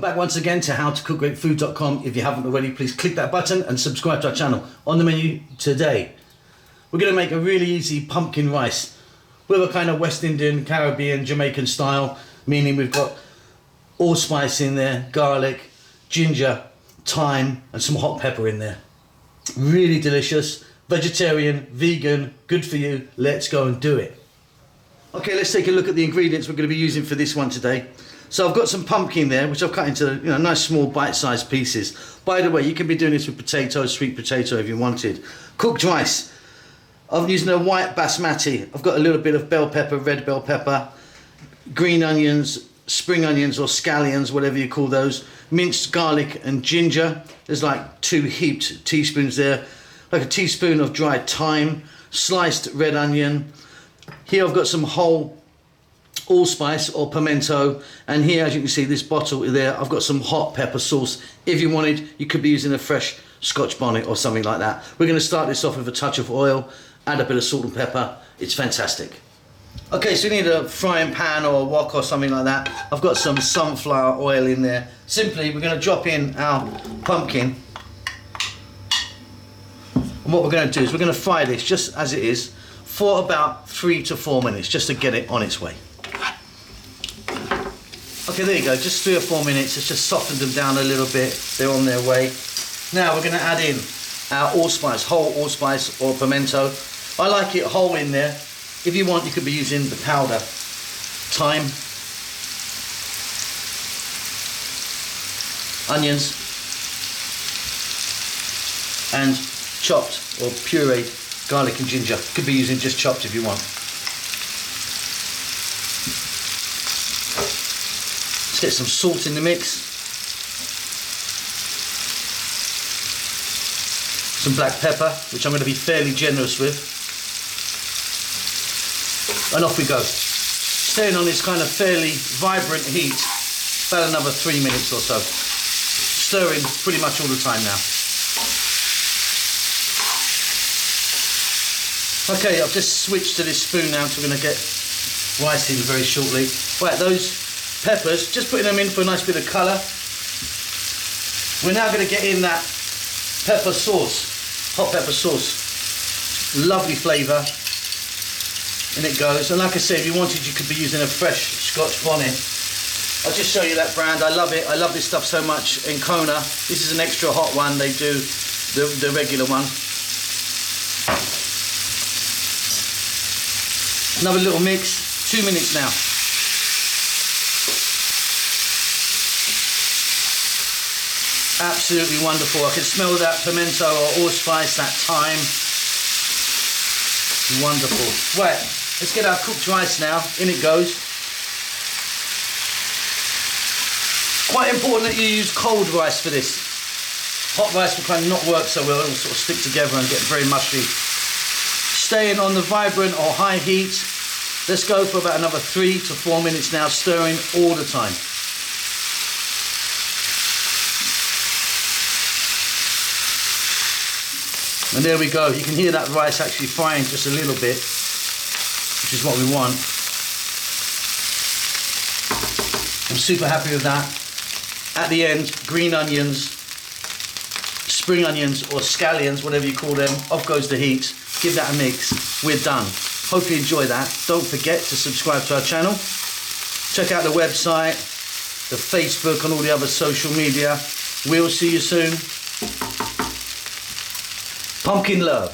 back once again to howtocookgreatfood.com. If you haven't already, please click that button and subscribe to our channel. On the menu today, we're going to make a really easy pumpkin rice with a kind of West Indian, Caribbean, Jamaican style, meaning we've got allspice in there, garlic, ginger, thyme and some hot pepper in there. Really delicious, vegetarian, vegan, good for you. Let's go and do it. Okay, let's take a look at the ingredients we're going to be using for this one today. So I've got some pumpkin there, which I've cut into nice small bite-sized pieces. By the way, you can be doing this with potatoes, sweet potato if you wanted. Cooked rice. I'm using a white basmati. I've got a little bit of bell pepper, red bell pepper, green onions, spring onions or scallions, whatever you call those, minced garlic and ginger. There's like 2 heaped teaspoons there, like a teaspoon of dried thyme, sliced red onion. Here I've got some whole allspice or pimento, and here, as you can see, this bottle there, I've got some hot pepper sauce. If you wanted, you could be using a fresh Scotch bonnet or something like that. We're going to start this off with a touch of oil, add a bit of salt and pepper. It's fantastic. Okay, so you need a frying pan or a wok or something like that. I've got some sunflower oil in there. Simply, we're going to drop in our pumpkin. And what we're going to do is we're going to fry this just as it is for about 3 to 4 minutes, just to get it on its way. Okay, there you go, just 3 or 4 minutes. It's just softened them down a little bit. They're on their way. Now we're going to add in our allspice, whole allspice or pimento. I like it whole in there. If you want, you could be using the powder. Thyme, onions, and chopped or pureed garlic and ginger. Could be using just chopped if you want. Let's get some salt in the mix. Some black pepper, which I'm going to be fairly generous with. And off we go. Staying on this kind of fairly vibrant heat, about another 3 minutes or so. Stirring pretty much all the time now. Okay, I've just switched to this spoon now, so we're going to get rice in very shortly. Right, those peppers, just putting them in for a nice bit of colour. We're now going to get in that pepper sauce, hot pepper sauce. Lovely flavour. And it goes. And like I said, if you wanted, you could be using a fresh Scotch bonnet. I'll just show you that brand. I love it. I love this stuff so much. In Kona, this is an extra hot one. They do the regular one. Another little mix. 2 minutes now. Absolutely wonderful. I can smell that pimento or allspice, that thyme. Wonderful. Right, let's get our cooked rice now. In it goes. Quite important that you use cold rice for this. Hot rice will kind of not work so well. It'll sort of stick together and get very mushy. Staying on the vibrant or high heat. Let's go for about another 3 to 4 minutes now, stirring all the time. And there we go. You can hear that rice actually frying just a little bit, which is what we want. I'm super happy with that. At the end, green onions, spring onions or scallions, whatever you call them, off goes the heat. Give that a mix. We're done. Hope you enjoy that. Don't forget to subscribe to our channel. Check out the website, the Facebook and all the other social media. We'll see you soon. Pumpkin love.